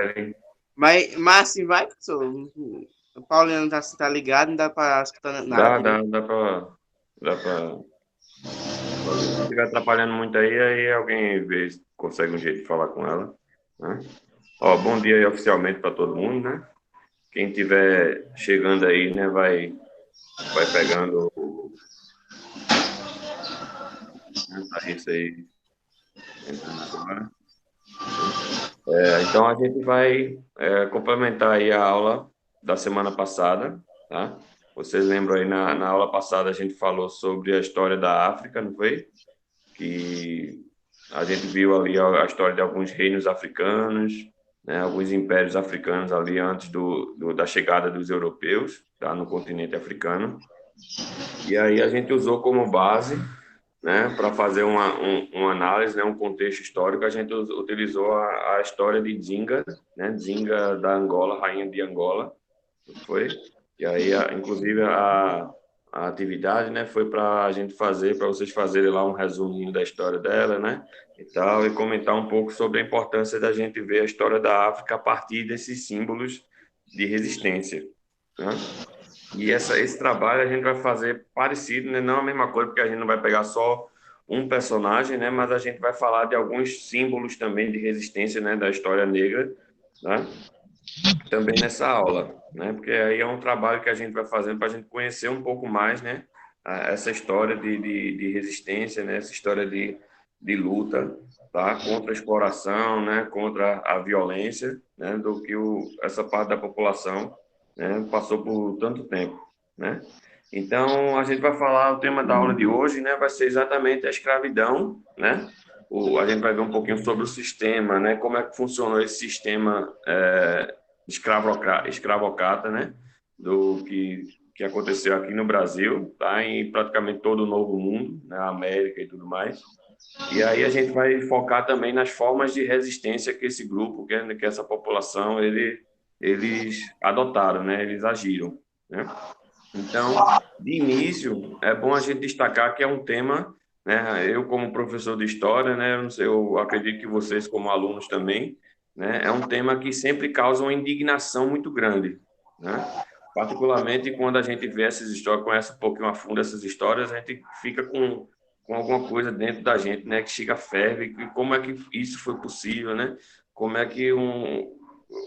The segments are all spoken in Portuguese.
Michele. Mas assim, vai, professor. O Pauliano tá ligado, não dá pra escutar nada Dá, direito. dá, dá pra fazer. Se estiver atrapalhando muito aí alguém vê se consegue um jeito de falar com ela, né? Ó, bom dia aí oficialmente para todo mundo, né? Quem tiver chegando aí, né, vai pegando a isso aí entrando agora, né? Então a gente vai complementar aí a aula da semana passada, tá? Vocês lembram aí na aula passada a gente falou sobre a história da África, não foi? Que a gente viu ali a história de alguns reinos africanos, né? Alguns impérios africanos ali antes da chegada dos europeus, tá? No continente africano. E aí a gente usou como base, né, para fazer uma análise, né, um contexto histórico, a gente utilizou a história de Zinga, né, Zinga da Angola, rainha de Angola, foi? E aí, inclusive, a atividade, né, foi para a gente fazer, para vocês fazerem lá um resuminho da história dela, né, e tal, e comentar um pouco sobre a importância da gente ver a história da África a partir desses símbolos de resistência, né? E esse trabalho a gente vai fazer parecido, né? Não a mesma coisa, porque a gente não vai pegar só um personagem, né? Mas a gente vai falar de alguns símbolos também de resistência, né? Da história negra, né? Também nessa aula, né? Porque aí é um trabalho que a gente vai fazendo para a gente conhecer um pouco mais, né? Essa história de resistência, né? Essa história de luta, tá? Contra a exploração, né? Contra a violência, né? Do que essa parte da população, né? Passou por tanto tempo, né? Então, a gente vai falar, o tema da aula de hoje, né? Vai ser exatamente a escravidão, né? A gente vai ver um pouquinho sobre o sistema, né? Como é que funcionou esse sistema escravocrata, né? Que aconteceu aqui no Brasil, tá? Em praticamente todo o Novo Mundo, né? América e tudo mais. E aí a gente vai focar também nas formas de resistência que esse grupo, que essa população, eles adotaram, né? Eles agiram, né? Então, de início, é bom a gente destacar que é um tema, né? Eu como professor de história, né? Eu não sei, eu acredito que vocês como alunos também, né? É um tema que sempre causa uma indignação muito grande, né? Particularmente quando a gente vê essas histórias, conhece um pouquinho a fundo essas histórias, a gente fica com alguma coisa dentro da gente, né? Que chega ferve, e como é que isso foi possível, né? Como é que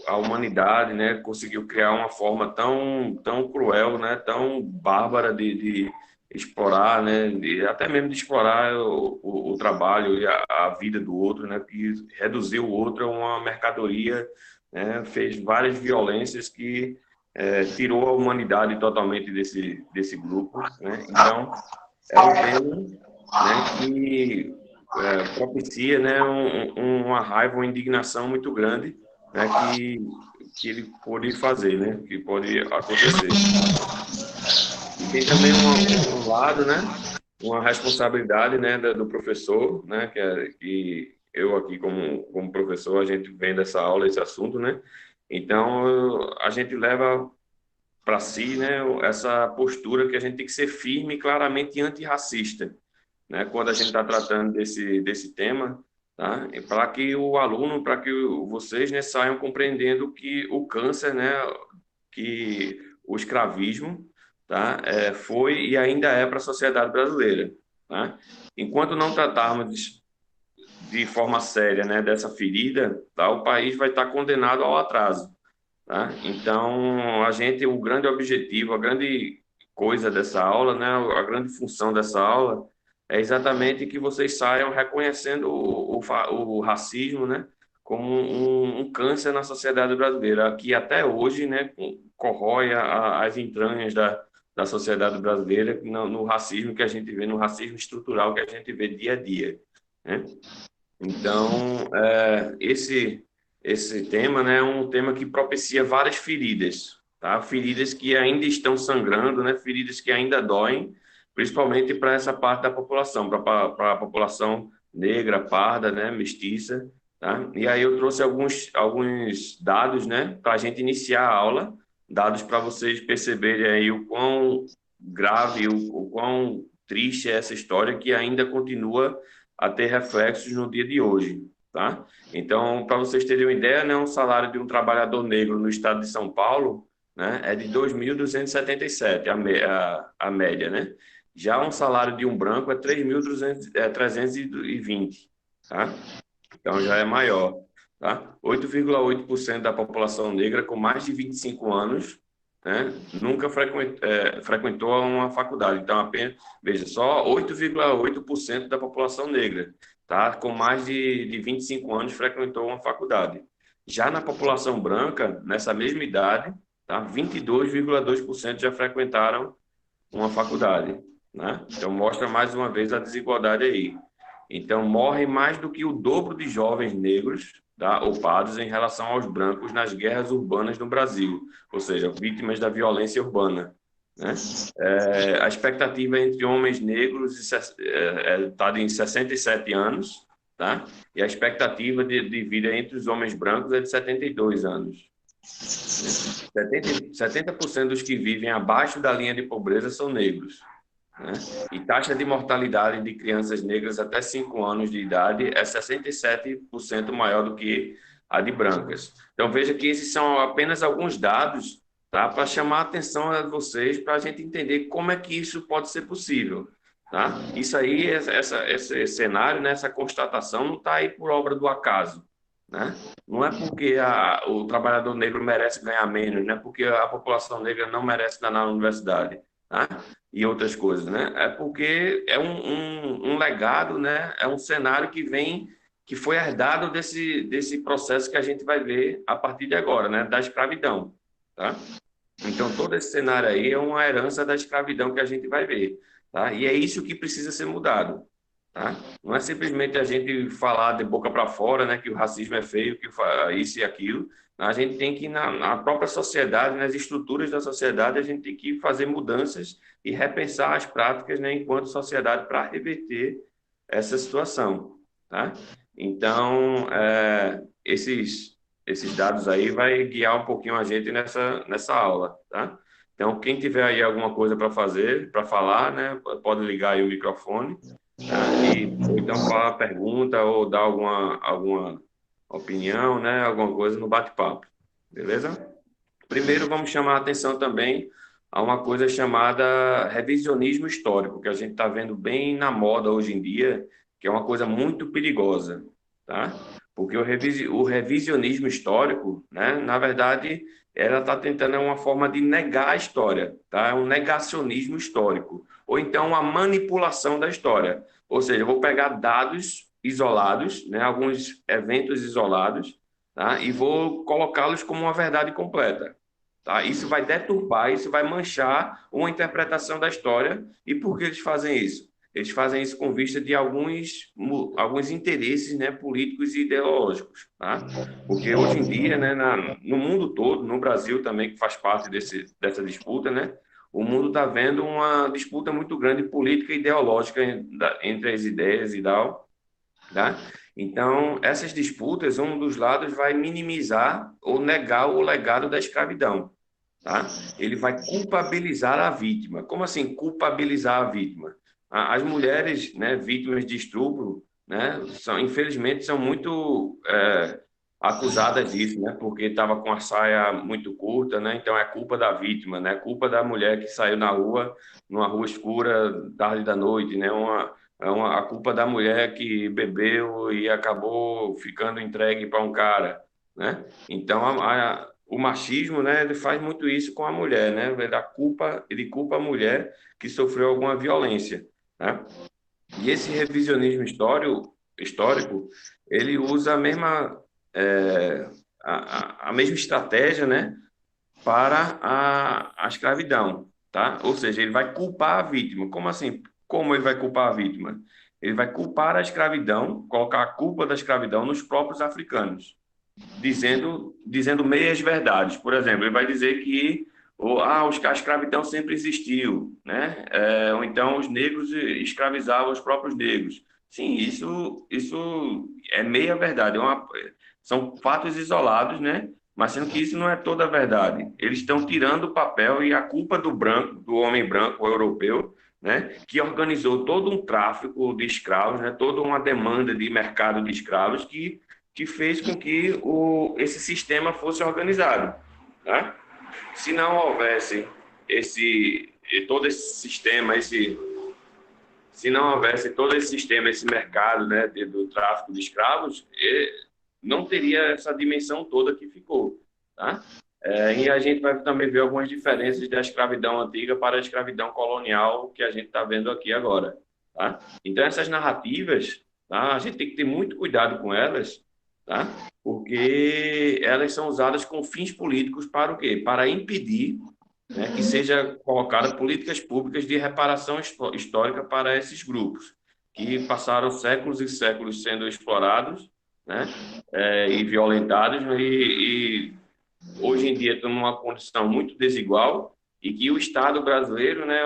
a humanidade, né, conseguiu criar uma forma tão cruel, né, tão bárbara de explorar, né, até mesmo de explorar o trabalho e a vida do outro, né, que reduziu o outro a uma mercadoria, né, fez várias violências que tirou a humanidade totalmente desse grupo, né. Então é um tema, né, que propicia, né, uma raiva, uma indignação muito grande, né, que ele pode fazer, né, que pode acontecer. E tem também um lado, né, uma responsabilidade, né, do professor, né, que eu aqui como professor, a gente vem dessa aula, esse assunto, né, então a gente leva para si, né, essa postura que a gente tem que ser firme e claramente antirracista, né, quando a gente está tratando desse tema, tá? Para que o aluno, para que vocês, né, saiam compreendendo que o câncer, né, que o escravismo, tá, foi e ainda é para a sociedade brasileira, tá? Enquanto não tratarmos de forma séria, né, dessa ferida, tá, o país vai estar condenado ao atraso, tá? Então, o grande objetivo, a grande coisa dessa aula, né, a grande função dessa aula é exatamente que vocês saiam reconhecendo o racismo, né, como um câncer na sociedade brasileira, que até hoje, né, corrói as entranhas da sociedade brasileira no racismo que a gente vê, no racismo estrutural que a gente vê dia a dia, né? Então, esse tema, né, é um tema que propicia várias feridas, tá? Feridas que ainda estão sangrando, né? Feridas que ainda doem, principalmente para essa parte da população, para a população negra, parda, né, mestiça, tá? E aí eu trouxe alguns dados, né, para a gente iniciar a aula, dados para vocês perceberem aí o quão grave, o quão triste é essa história que ainda continua a ter reflexos no dia de hoje, tá? Então, para vocês terem uma ideia, né, um salário de um trabalhador negro no estado de São Paulo, né, é de 2.277, a média, né? Já um salário de um branco é 3.320, tá? Então já é maior, tá? 8,8% da população negra com mais de 25 anos, né, nunca frequentou uma faculdade. Então, apenas, veja, só 8,8% da população negra, tá, com mais de 25 anos frequentou uma faculdade. Já na população branca, nessa mesma idade, tá, 22,2% já frequentaram uma faculdade, né? Então mostra mais uma vez a desigualdade aí. Então morre mais do que o dobro de jovens negros, tá, ou pardos em relação aos brancos nas guerras urbanas no Brasil, ou seja, vítimas da violência urbana, né? A expectativa entre homens negros está em 67 anos, tá? E a expectativa de vida entre os homens brancos é de 72 anos. 70% dos que vivem abaixo da linha de pobreza são negros, né? E taxa de mortalidade de crianças negras até 5 anos de idade é 67% maior do que a de brancas. Então, veja que esses são apenas alguns dados, tá, para chamar a atenção a vocês, para a gente entender como é que isso pode ser possível. Tá? Isso aí, esse cenário, né, essa constatação não está aí por obra do acaso, né? Não é porque o trabalhador negro merece ganhar menos, não é porque a população negra não merece estar na universidade, tá? E outras coisas, né? É porque é um legado, né? É um cenário que foi herdado desse processo que a gente vai ver a partir de agora, né? Da escravidão, tá? Então, todo esse cenário aí é uma herança da escravidão que a gente vai ver, tá? E é isso que precisa ser mudado, tá? Não é simplesmente a gente falar de boca para fora, né, que o racismo é feio, que isso e aquilo. A gente tem que, na própria sociedade, nas estruturas da sociedade, a gente tem que fazer mudanças e repensar as práticas, né, enquanto sociedade, para reverter essa situação, tá? Então, esses dados aí vai guiar um pouquinho a gente nessa aula, tá? Então, quem tiver aí alguma coisa para fazer, para falar, né, pode ligar aí o microfone, tá? Ou então falar pergunta ou dar alguma opinião, né, alguma coisa no bate-papo, beleza? Primeiro, vamos chamar a atenção também a uma coisa chamada revisionismo histórico, que a gente está vendo bem na moda hoje em dia, que é uma coisa muito perigosa, tá? Porque o revisionismo histórico, né, na verdade, ela está tentando uma forma de negar a história, tá? É um negacionismo histórico, ou então uma manipulação da história. Ou seja, eu vou pegar dados isolados, né, alguns eventos isolados, tá? E vou colocá-los como uma verdade completa. Tá? Isso vai deturpar, isso vai manchar uma interpretação da história. E por que eles fazem isso? Eles fazem isso com vista de alguns interesses, né, políticos e ideológicos. Tá? Porque hoje em dia, né, no mundo todo, no Brasil também, que faz parte dessa disputa, né, o mundo está vendo uma disputa muito grande política e ideológica entre as ideias e tal. Tá? Então, essas disputas, um dos lados vai minimizar ou negar o legado da escravidão. Tá? Ele vai culpabilizar a vítima. Como assim culpabilizar a vítima? As mulheres, né, vítimas de estupro, né, infelizmente são muito acusadas disso, né, porque estava com a saia muito curta, né, então é culpa da vítima, né, culpa da mulher que saiu na rua, numa rua escura, tarde da noite, né, a culpa da mulher que bebeu e acabou ficando entregue para um cara, né? Então o machismo, né, ele faz muito isso com a mulher, né? Ele culpa a mulher que sofreu alguma violência, né? E esse revisionismo histórico, ele usa a mesma estratégia, né, para a escravidão, tá? Ou seja, ele vai culpar a vítima. Como assim? Como ele vai culpar a vítima? Ele vai culpar a escravidão, colocar a culpa da escravidão nos próprios africanos, dizendo meias verdades. Por exemplo, ele vai dizer que a escravidão sempre existiu, né? Ou então os negros escravizavam os próprios negros. Sim, isso é meia verdade. São fatos isolados, né? Mas sendo que isso não é toda a verdade. Eles estão tirando o papel e a culpa do branco, do homem branco, o europeu, né, que organizou todo um tráfico de escravos, né, toda uma demanda de mercado de escravos que fez com que esse sistema fosse organizado. Tá? Se não houvesse todo esse sistema, se não houvesse todo esse sistema, esse mercado, né, do tráfico de escravos, não teria essa dimensão toda que ficou. Tá? E a gente vai também ver algumas diferenças da escravidão antiga para a escravidão colonial que a gente está vendo aqui agora. Tá? Então, essas narrativas, tá, a gente tem que ter muito cuidado com elas, tá? Porque elas são usadas com fins políticos para o quê? Para impedir, né, que seja colocada políticas públicas de reparação histórica para esses grupos, que passaram séculos e séculos sendo explorados, né, e violentados, e hoje em dia estão numa condição muito desigual, e que o Estado brasileiro, né,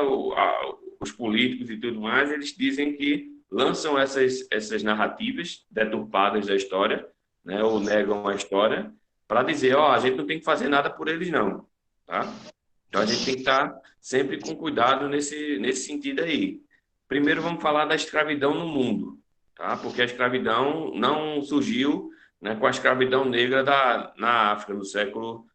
os políticos e tudo mais, eles dizem que lançam essas narrativas deturpadas da história, né, ou negam a história, para dizer, ó, a gente não tem que fazer nada por eles, não. Tá? Então, a gente tem que estar sempre com cuidado nesse sentido aí. Primeiro, vamos falar da escravidão no mundo, tá? Porque a escravidão não surgiu, né, com a escravidão negra na África, no século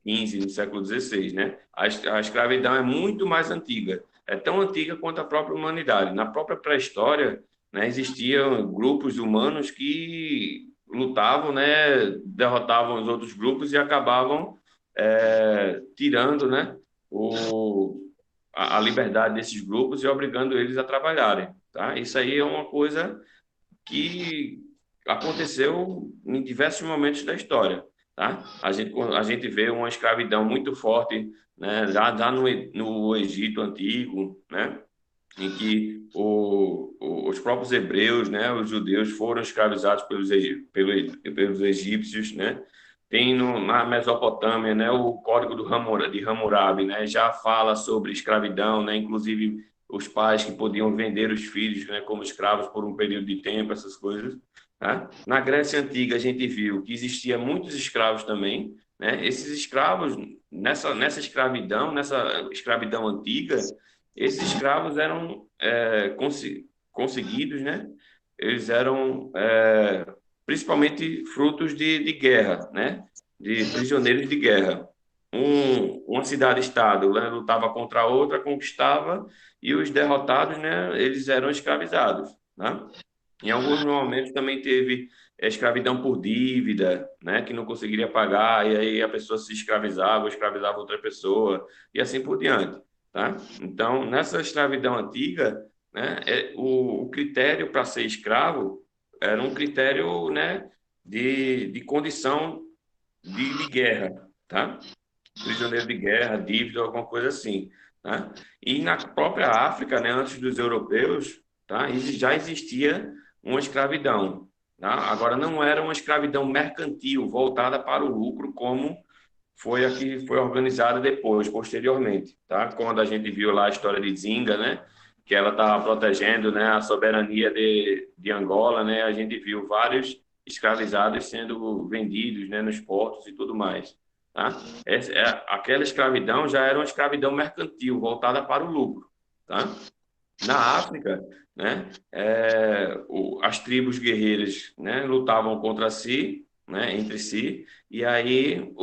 XV, no século XVI, né? A escravidão é muito mais antiga, é tão antiga quanto a própria humanidade. Na própria pré-história, né, existiam grupos humanos que lutavam, né, derrotavam os outros grupos e acabavam tirando, né, a liberdade desses grupos e obrigando eles a trabalharem. Tá? Isso aí é uma coisa que aconteceu em diversos momentos da história. Tá? A gente vê uma escravidão muito forte, né, já no Egito Antigo, né, em que os próprios hebreus, né, os judeus, foram escravizados pelos egípcios, né? Tem na Mesopotâmia, né, o Código de Hammurabi, né, já fala sobre escravidão, né, inclusive os pais que podiam vender os filhos, né, como escravos por um período de tempo, essas coisas. Tá? Na Grécia Antiga, a gente viu que existia muitos escravos também, né? Esses escravos, nessa escravidão antiga, esses escravos eram conseguidos, né? Eles eram principalmente frutos de guerra, né? De prisioneiros de guerra. Uma cidade-estado, né, lutava contra a outra, conquistava, e os derrotados, né, eles eram escravizados. Né? Em alguns momentos também teve escravidão por dívida, né, que não conseguiria pagar, e aí a pessoa se escravizava, ou escravizava outra pessoa, e assim por diante. Tá? Então, nessa escravidão antiga, né, o critério para ser escravo era um critério, né, de condição de guerra, tá? Prisioneiro de guerra, dívida, alguma coisa assim, tá? E na própria África, né, antes dos europeus, tá, já existia uma escravidão, tá? Agora não era uma escravidão mercantil voltada para o lucro como foi a que foi organizada depois, posteriormente, tá? Quando a gente viu lá a história de Zinga, né, que ela estava protegendo, né, a soberania de Angola, né, a gente viu vários escravizados sendo vendidos, né, nos portos e tudo mais, tá? Aquela escravidão já era uma escravidão mercantil, voltada para o lucro, tá? Na África, né, as tribos guerreiras, né, lutavam contra si, né, entre si, e aí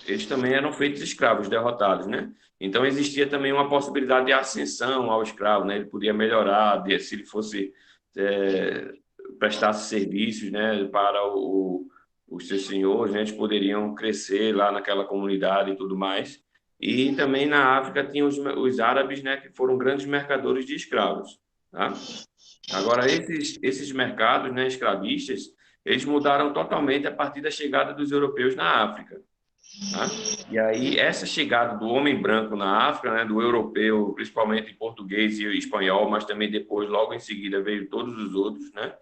eles também eram feitos escravos, derrotados, né? Então existia também uma possibilidade de ascensão ao escravo, né? Ele podia melhorar, se ele fosse é, prestasse serviços, né, para os seus senhores, né? Eles poderiam crescer lá naquela comunidade e tudo mais. E também na África tinha os árabes, né, que foram grandes mercadores de escravos, tá? Agora, esses mercados, né, escravistas, eles mudaram totalmente a partir da chegada dos europeus na África. Tá? E aí, essa chegada do homem branco na África, né, do europeu, principalmente português e espanhol, mas também depois, logo em seguida, veio todos os outros, né,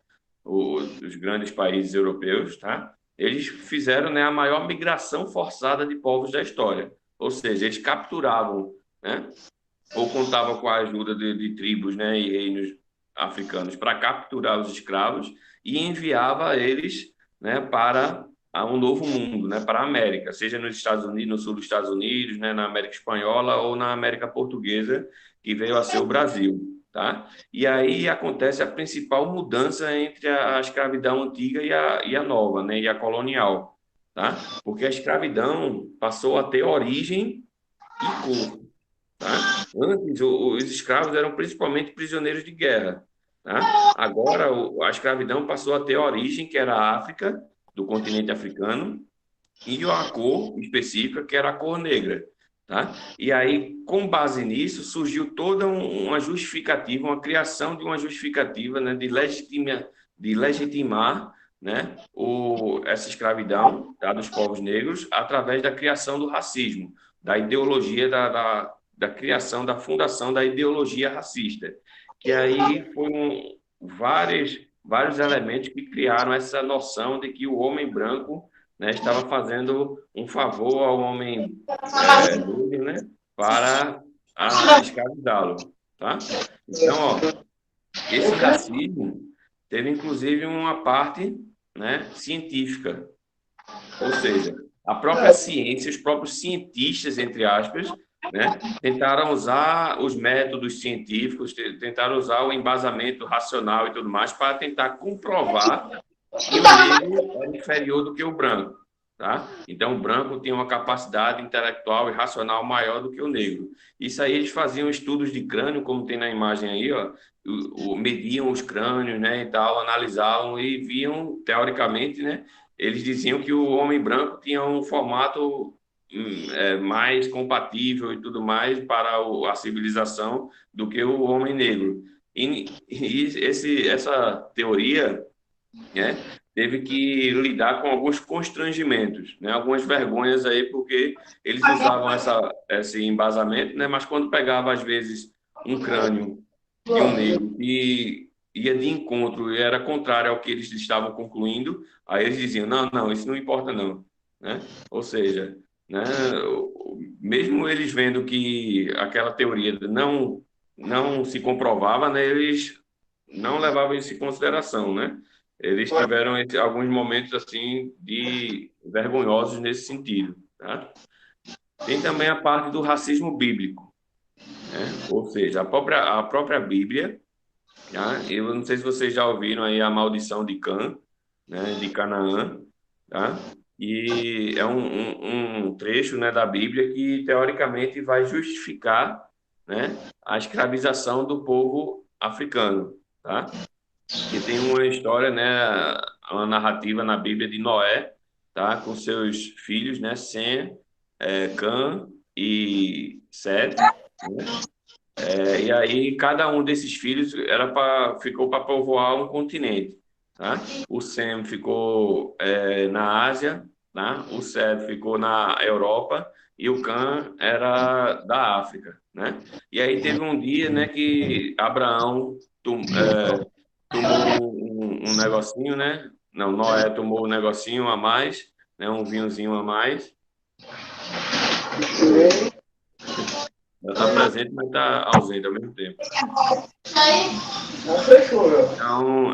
os grandes países europeus, tá? Eles fizeram, né, a maior migração forçada de povos da história. Ou seja, eles capturavam, né, ou contavam com a ajuda de tribos, né, e reinos africanos para capturar os escravos e enviava eles, né, para a um novo mundo, né, para a América, seja nos Estados Unidos, no sul dos Estados Unidos, né, na América Espanhola ou na América Portuguesa, que veio a ser o Brasil, tá? E aí acontece a principal mudança entre a escravidão antiga e a nova, né, e a colonial, tá? Porque a escravidão passou a ter origem e corpo, tá? Antes, os escravos eram principalmente prisioneiros de guerra, tá? Agora, a escravidão passou a ter origem, que era a África, do continente africano, e a cor específica, que era a cor negra, tá? E aí, com base nisso, surgiu toda uma justificativa, uma criação de uma justificativa, né, de legitimar, né, essa escravidão, tá, dos povos negros através da criação do racismo, da ideologia da criação, da fundação da ideologia racista, que aí foram vários elementos que criaram essa noção de que o homem branco, né, estava fazendo um favor ao homem negro, né, para escravizá-lo, tá? Então, ó, esse racismo teve inclusive uma parte, né, científica, ou seja, a própria ciência, os próprios cientistas, entre aspas, né, tentaram usar os métodos científicos, tentaram usar o embasamento racional e tudo mais para tentar comprovar que o negro era inferior do que o branco, tá? Então, o branco tinha uma capacidade intelectual e racional maior do que o negro. Isso aí eles faziam estudos de crânio, como tem na imagem aí, ó, mediam os crânios, né, e tal, analisavam e viam, teoricamente, né, eles diziam que o homem branco tinha um formato mais compatível e tudo mais para a civilização do que o homem negro. Essa teoria, né, teve que lidar com alguns constrangimentos, né, algumas vergonhas aí, porque eles usavam esse embasamento, né, mas quando pegava, às vezes, um crânio de um negro e ia de encontro e era contrário ao que eles estavam concluindo, aí eles diziam, não, não, isso não importa não, né? Ou seja, né, mesmo eles vendo que aquela teoria não se comprovava, né, eles não levavam isso em consideração, né? Eles tiveram alguns momentos assim de vergonhosos nesse sentido, tá? Tem também a parte do racismo bíblico, né? Ou seja, a própria Bíblia, tá? Eu não sei se vocês já ouviram aí a maldição de Cã, né? De Canaã, tá? E é um trecho, né, da Bíblia que teoricamente vai justificar, né, a escravização do povo africano, tá? Que tem uma história, né, uma narrativa na Bíblia de Noé, tá, com seus filhos, né, Sem, Cã e Sete, né? E aí cada um desses filhos ficou para povoar um continente, tá? O Sem ficou na Ásia, tá? O Sete ficou na Europa e o Cã era da África, né? E aí teve um dia, né, que Abraão tomou um negocinho, né? Não, Noé tomou um negocinho a mais, né? Um vinhozinho a mais. Já está presente, mas está ausente ao mesmo tempo. Então,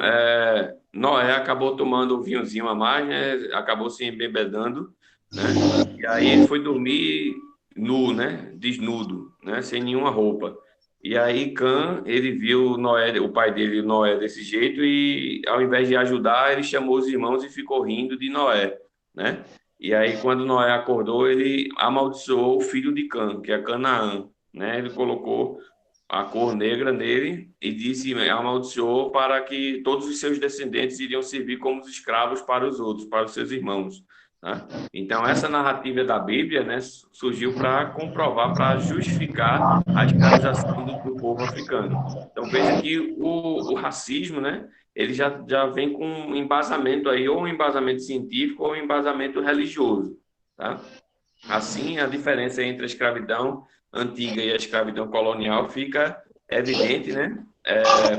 Noé acabou tomando um vinhozinho a mais, né? Acabou se embebedando, né? E aí ele foi dormir nu, né? Desnudo, né? Sem nenhuma roupa. E aí Cã, ele viu Noé, o pai dele, Noé, desse jeito e ao invés de ajudar, ele chamou os irmãos e ficou rindo de Noé, né? E aí quando Noé acordou, ele amaldiçoou o filho de Cã, que é Canaã, né? Ele colocou a cor negra nele e disse, amaldiçoou para que todos os seus descendentes iriam servir como escravos para os outros, para os seus irmãos, né? Então, essa narrativa da Bíblia, né, surgiu para comprovar, para justificar a escravização do povo africano. Então, veja que o racismo, né, ele já vem com um embasamento aí, ou um embasamento científico ou um embasamento religioso, tá? Assim, a diferença entre a escravidão antiga e a escravidão colonial fica evidente, né?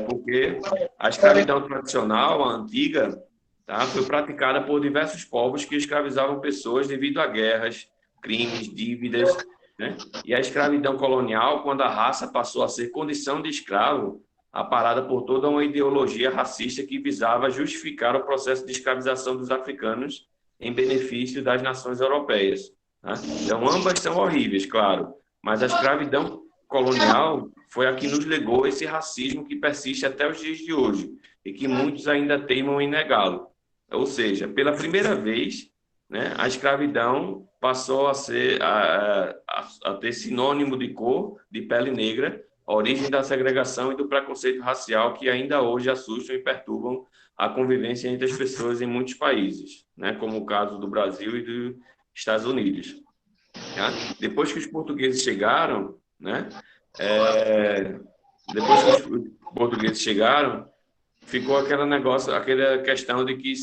Porque a escravidão tradicional, a antiga, tá, foi praticada por diversos povos que escravizavam pessoas devido a guerras, crimes, dívidas, né? E a escravidão colonial, quando a raça passou a ser condição de escravo, aparada por toda uma ideologia racista que visava justificar o processo de escravização dos africanos em benefício das nações europeias. Né? Então, ambas são horríveis, claro, mas a escravidão colonial foi a que nos legou esse racismo que persiste até os dias de hoje e que muitos ainda teimam em negá-lo. Ou seja, pela primeira vez, né, a escravidão passou a ser a ter sinônimo de cor, de pele negra, a origem da segregação e do preconceito racial que ainda hoje assustam e perturbam a convivência entre as pessoas em muitos países, né, como o caso do Brasil e dos Estados Unidos. Tá? Depois que os portugueses chegaram, né, depois que os portugueses chegaram, ficou aquele negócio, aquela questão de que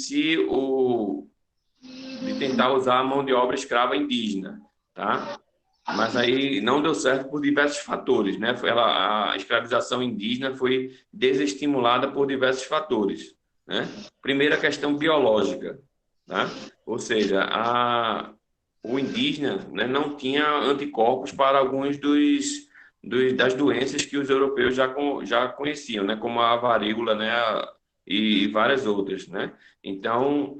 de tentar usar a mão de obra escrava indígena, tá? Mas aí não deu certo por diversos fatores, né? A escravização indígena foi desestimulada por diversos fatores, né? Primeira questão biológica, tá? Ou seja, o indígena, né, não tinha anticorpos para alguns das doenças que os europeus já conheciam, né? Como a varíola, né? E várias outras, né? Então,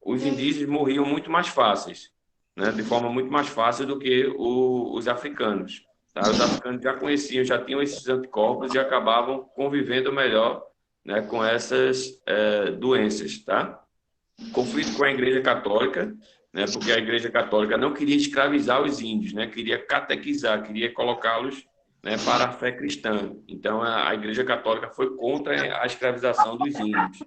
os indígenas morriam muito mais fáceis, né, de forma muito mais fácil do que os africanos. Tá? Os africanos já conheciam, já tinham esses anticorpos e acabavam convivendo melhor, né, com essas doenças. Tá? Conflito com a Igreja Católica, né, porque a Igreja Católica não queria escravizar os índios, né, queria catequizar, queria colocá-los, né, para a fé cristã. Então, a Igreja Católica foi contra a escravização dos índios.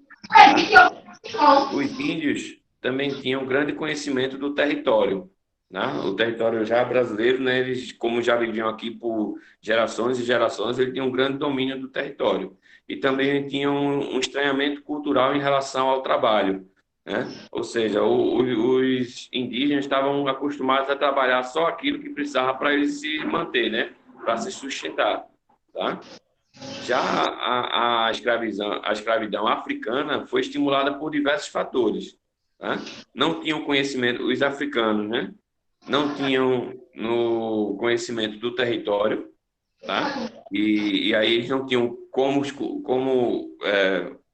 Tá? Os índios também tinham grande conhecimento do território. Né? O território já brasileiro, né, eles, como já viviam aqui por gerações e gerações, eles tinham um grande domínio do território. E também tinham um estranhamento cultural em relação ao trabalho. Né? Ou seja, os indígenas estavam acostumados a trabalhar só aquilo que precisava para eles se manter, né? Para se sustentar. Tá? Já a escravidão africana foi estimulada por diversos fatores. Tá? Não tinham conhecimento, os africanos, né? Não tinham no conhecimento do território, tá? E aí eles não tinham como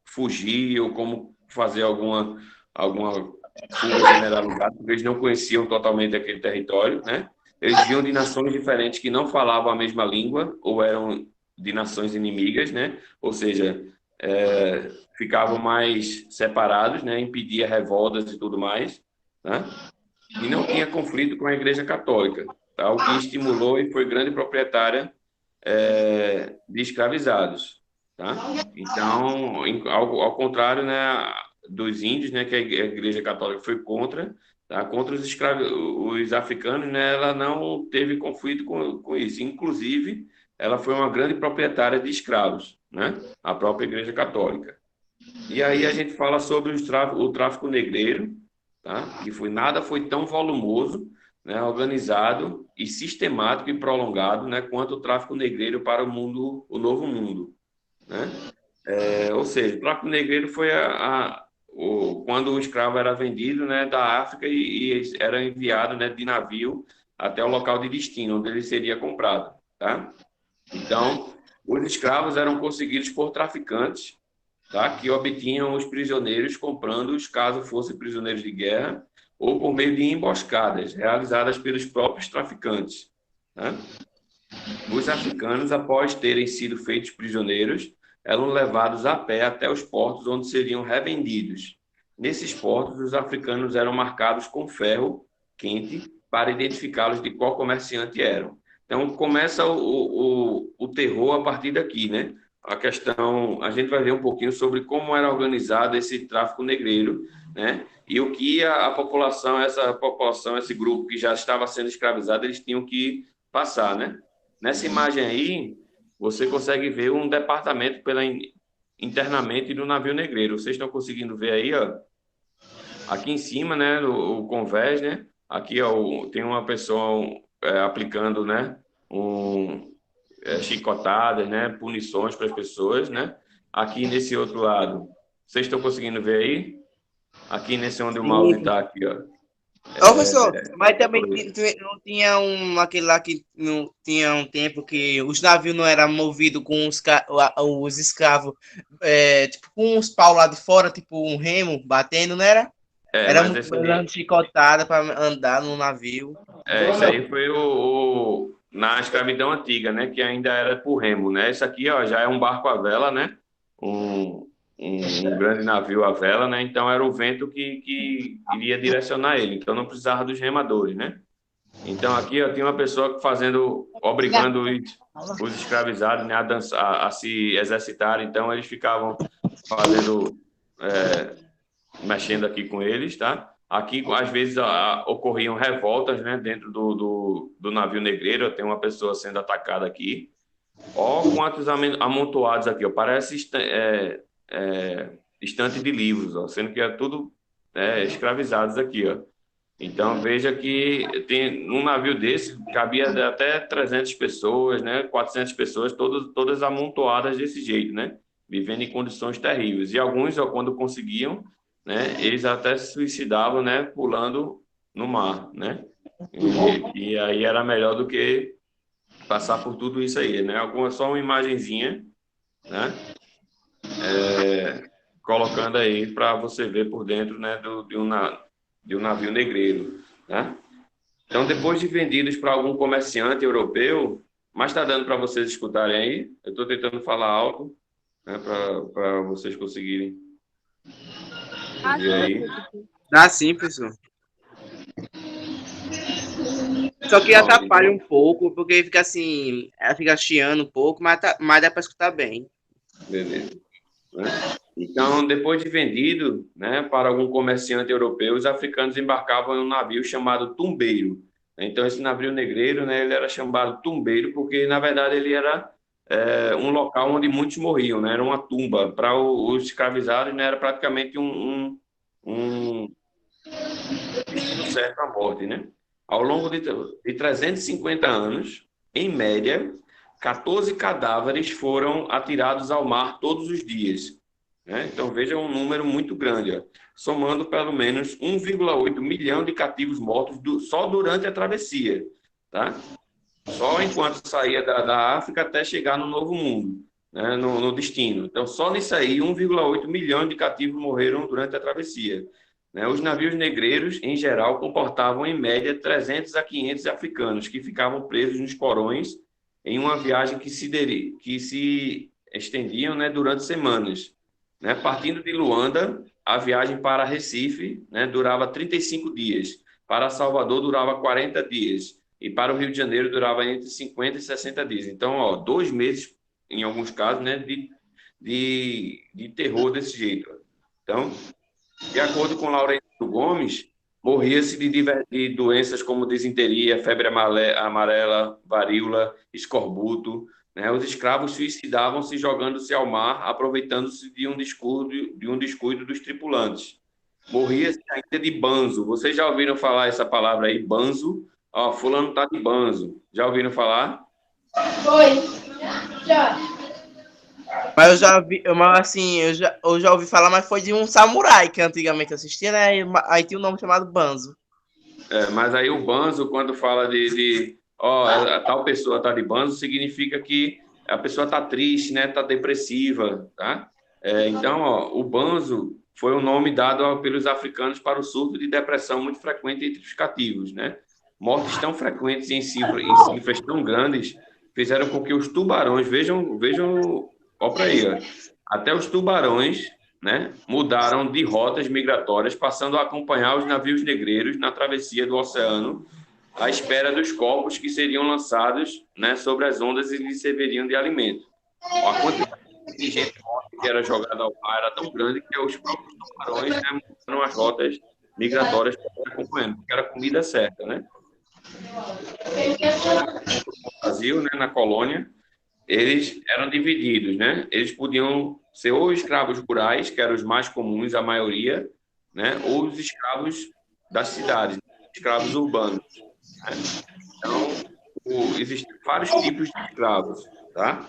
fugir ou como fazer alguma fuga generalizada, porque eles não conheciam totalmente aquele território, né? Eles vinham de nações diferentes que não falavam a mesma língua ou eram de nações inimigas, né? Ou seja, ficavam mais separados, né? Impedia revoltas e tudo mais, né? E não tinha conflito com a Igreja Católica, tá? O que estimulou e foi grande proprietária de escravizados, tá? Então, ao contrário, né, dos índios, né, que a Igreja Católica foi contra, tá? Contra os africanos, né, ela não teve conflito com isso. Inclusive, ela foi uma grande proprietária de escravos, né? A própria Igreja Católica. E aí a gente fala sobre o tráfico negreiro, tá? Que nada foi tão volumoso, né, organizado e sistemático e prolongado, né, quanto o tráfico negreiro para o novo mundo, né? Ou seja, o tráfico negreiro foi quando o escravo era vendido, né, da África e era enviado, né, de navio até o local de destino, onde ele seria comprado, tá? Então, os escravos eram conseguidos por traficantes, tá? Que obtinham os prisioneiros comprando-os caso fossem prisioneiros de guerra ou por meio de emboscadas realizadas pelos próprios traficantes. Né? Os africanos, após terem sido feitos prisioneiros, eram levados a pé até os portos onde seriam revendidos. Nesses portos, os africanos eram marcados com ferro quente para identificá-los de qual comerciante eram. Então, começa o terror a partir daqui, né? A questão, a gente vai ver um pouquinho sobre como era organizado esse tráfico negreiro, né? E o que a população, esse grupo que já estava sendo escravizado, eles tinham que passar, né? Nessa imagem aí, você consegue ver um departamento internamente do navio negreiro. Vocês estão conseguindo ver aí, ó? Aqui em cima, né, o convés, né? Aqui, ó, tem uma pessoa aplicando, né, chicotadas, né, punições para as pessoas, né? Aqui nesse outro lado, vocês estão conseguindo ver aí? Aqui nesse onde o mouse está aqui, ó. Professor, mas também não tinha aquele lá que não tinha um tempo que os navios não eram movidos com os escravos, tipo, com uns pau lá de fora, tipo um remo batendo, não era? Era mas muito esse aí, chicotada para andar no navio. isso aí foi na escravidão antiga, né? Que ainda era por remo, né? Isso aqui, ó, já é um barco à vela, né? Um, um grande navio à vela, né? Então era o vento que iria direcionar ele. Então não precisava dos remadores, né? Então aqui ó, tinha uma pessoa fazendo, obrigando os escravizados, né, a dançar, a se exercitar. Então eles ficavam fazendo, mexendo aqui com eles, tá? Aqui às vezes ocorriam revoltas, né, dentro do navio negreiro. Tem uma pessoa sendo atacada aqui. Ó, quantos amontoados aqui, ó. Parece estante de livros, ó, sendo que é tudo escravizados aqui, ó. Então veja que tem num navio desse cabia até 300 pessoas, né, 400 pessoas, todas amontoadas desse jeito, né, vivendo em condições terríveis. E alguns, ó, quando conseguiam, né, eles até se suicidavam, né, pulando no mar, né. E aí era melhor do que passar por tudo isso aí, né? Só uma imagenzinha, né? Colocando aí para você ver por dentro, né, de um navio negreiro, né? Então, depois de vendidos para algum comerciante europeu, mas está dando para vocês escutarem aí. Eu estou tentando falar alto, né, para vocês conseguirem ouvir aí. Dá sim, professor. Só que Pronto, atrapalha então, um pouco, porque fica assim, ela fica chiando um pouco, mas dá para escutar bem. beleza. Né? Então, depois de vendido, né, para algum comerciante europeu, os africanos embarcavam em um navio chamado tumbeiro. Então, esse navio negreiro, né, ele era chamado tumbeiro porque, na verdade, ele era um local onde muitos morriam, né? Era uma tumba. Para os escravizados, né, era praticamente um destino certo à morte, né? Ao longo de 350 anos, em média, 14 cadáveres foram atirados ao mar todos os dias, né? Então, veja um número muito grande, ó, somando pelo menos 1,8 milhão de cativos mortos só durante a travessia, tá? Só enquanto saía da África até chegar no Novo Mundo, né? No destino. Então, só nisso aí, 1,8 milhão de cativos morreram durante a travessia, né? Os navios negreiros, em geral, comportavam, em média, 300 a 500 africanos que ficavam presos nos porões em uma viagem que se estendiam, né, durante semanas, né? Partindo de Luanda, a viagem para Recife, né, durava 35 dias. Para Salvador, durava 40 dias. E para o Rio de Janeiro, durava entre 50 e 60 dias. Então, ó, 2 meses, em alguns casos, né, de terror desse jeito. Então, de acordo com Laurentino Gomes, morria-se de doenças como disenteria, febre amarela, varíola, escorbuto, né? Os escravos suicidavam-se jogando-se ao mar, aproveitando-se de um descuido dos tripulantes. Morria-se ainda de banzo. Vocês já ouviram falar essa palavra aí, banzo? Ó, fulano tá de banzo. Já ouviram falar? Oi, já. Mas eu já vi, mas assim, eu já ouvi falar, mas foi de um samurai que antigamente assistia, né? Aí tinha um nome chamado Banzo. Mas aí o banzo, quando fala a tal pessoa tá de banzo, significa que a pessoa tá triste, né? Tá depressiva, tá? Então, ó, o banzo foi o nome dado pelos africanos para o surto de depressão muito frequente entre os cativos, né? Mortes tão frequentes em cifras tão grandes fizeram com que os tubarões, vejam, ó para aí, ó, até os tubarões, né, mudaram de rotas migratórias, passando a acompanhar os navios negreiros na travessia do oceano, à espera dos corpos que seriam lançados, né, sobre as ondas e lhes serviriam de alimento. A quantidade de gente morta que era jogada ao mar era tão grande que os próprios tubarões, né, mudaram as rotas migratórias para acompanhando, porque era a comida certa, né? No Brasil, né, na colônia, eles eram divididos, né? Eles podiam ser ou escravos rurais, que eram os mais comuns, a maioria, né? Ou os escravos das cidades, escravos urbanos, né? Então, existem vários tipos de escravos, tá?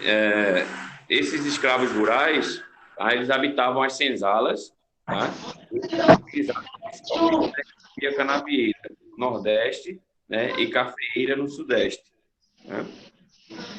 É, esses escravos rurais, tá? Eles habitavam as senzalas, tá? Utilizavam principalmente a canavieira no Nordeste, né? E cafeeira no Sudeste, né?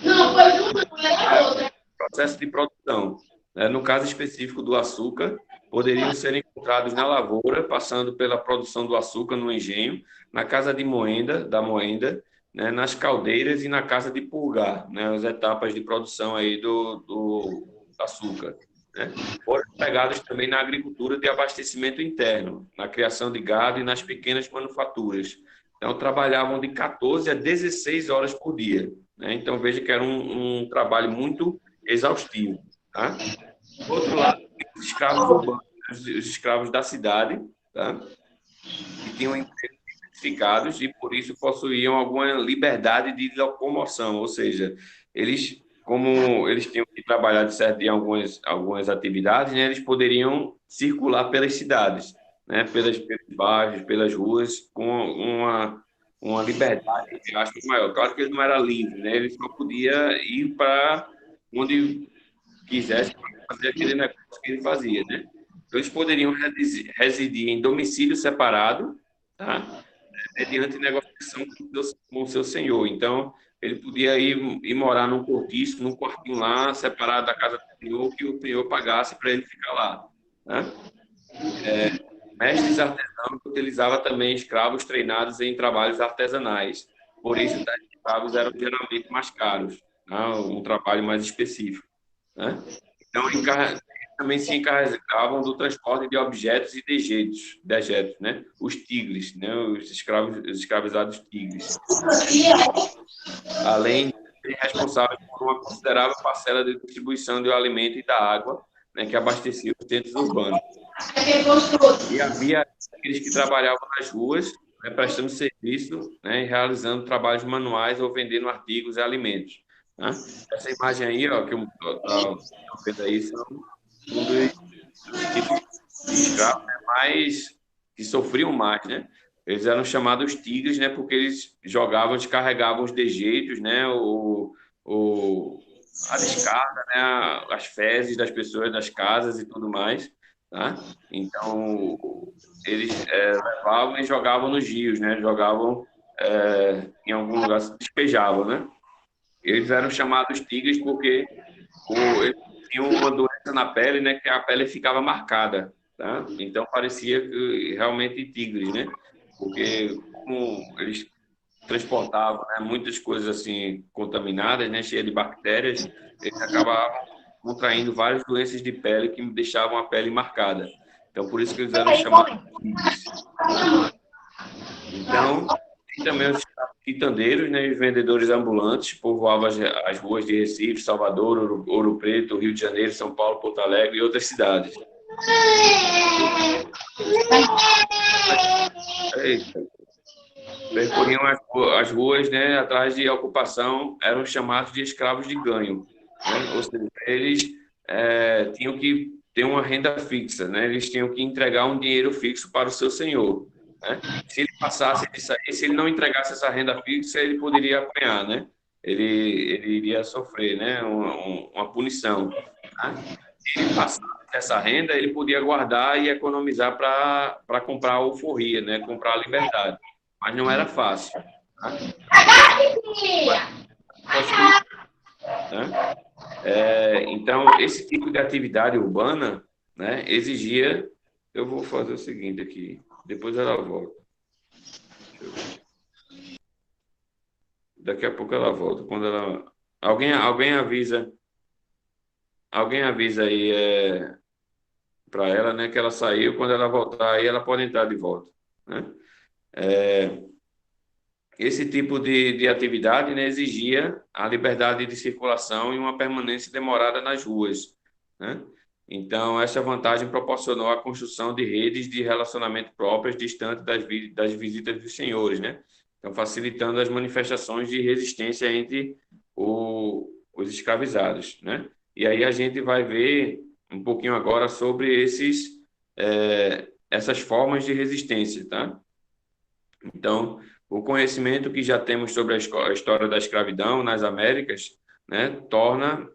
Não, foi uma, não é a outra. Processo de produção, né? No caso específico do açúcar, poderiam ser encontrados na lavoura, passando pela produção do açúcar no engenho, na casa de moenda, da moenda, né, nas caldeiras e na casa de pulgar, né, as etapas de produção aí do açúcar. Né? Foram empregados também na agricultura de abastecimento interno, na criação de gado e nas pequenas manufaturas. Então, trabalhavam de 14 a 16 horas por dia. Né? Então, veja que era um trabalho muito exaustivo. Tá? Por outro lado, os escravos urbanos, os escravos da cidade, tá? Que tinham empregos diversificados e, por isso, possuíam alguma liberdade de locomoção, ou seja, eles, como eles tinham que trabalhar de certo em algumas atividades, né, eles poderiam circular pelas cidades, né, pelos bairros, pelas ruas, com uma liberdade, eu acho, maior. Claro que ele não era livre, né, ele só podia ir para onde quisesse fazer aquele negócio que ele fazia, né? Então, eles poderiam residir em domicílio separado, tá? Mediante negociação com o seu senhor. Então, ele podia ir morar num cortiço, num quartinho lá, separado da casa do senhor, que o senhor pagasse para ele ficar lá. Né? Mestres artesãos utilizavam também escravos treinados em trabalhos artesanais. Por isso, tais escravos eram geralmente mais caros, né? Um trabalho mais específico. Né? Então, também se encarregavam do transporte de objetos e dejetos, né? Os tigres, né? Os escravizados tigres. Além de serem responsáveis por uma considerável parcela de distribuição do alimento e da água, né? Que abastecia os centros urbanos. E havia aqueles que trabalhavam nas ruas, né? Prestando serviço, né? E realizando trabalhos manuais ou vendendo artigos e alimentos. Né? Essa imagem aí, ó, que eu estou vendo aí, são um dos tipos de escravos, né, mais que sofriam mais, né? Eles eram chamados tigres, né? Porque eles jogavam, descarregavam os dejeitos, né? A descarga, né? As fezes das pessoas das casas e tudo mais, tá? Então eles levavam e jogavam nos rios, né? Jogavam em algum lugar, se despejavam, né? Eles eram chamados tigres porque eles tinham uma doença na pele, né, que a pele ficava marcada, tá? Então parecia que, realmente tigres, né? Porque como eles transportavam, né, muitas coisas assim contaminadas, né, cheias de bactérias, eles acabavam contraindo várias doenças de pele que deixavam a pele marcada. Então por isso que eles eram chamados tigres. Então e também os quitandeiros, né, os vendedores ambulantes povoavam as ruas de Recife, Salvador, Ouro Preto, Rio de Janeiro, São Paulo, Porto Alegre e outras cidades. Percorriam as ruas, né, atrás de ocupação, eram chamados de escravos de ganho. Né? Ou seja, eles tinham que ter uma renda fixa, né? Eles tinham que entregar um dinheiro fixo para o seu senhor. Né? Se ele passasse disso aí, se ele não entregasse essa renda fixa, ele poderia apanhar, né? Ele iria sofrer, né? Uma punição. Tá? Se ele passasse essa renda, ele podia guardar e economizar para comprar a alforria, né? Comprar a liberdade. Mas não era fácil. Tá? Né? Então, esse tipo de atividade urbana, né, exigia... Eu vou fazer o seguinte aqui, depois ela volta. Daqui a pouco ela volta. Quando ela... Alguém avisa aí para ela, né, que ela saiu. Quando ela voltar aí, ela pode entrar de volta. Né? Esse tipo de atividade, né, exigia a liberdade de circulação e uma permanência demorada nas ruas. Né? Então, essa vantagem proporcionou a construção de redes de relacionamento próprias distantes das visitas dos senhores, né? Então, facilitando as manifestações de resistência entre os escravizados, né? E aí a gente vai ver um pouquinho agora sobre essas formas de resistência, tá? Então, o conhecimento que já temos sobre a história da escravidão nas Américas, né, torna,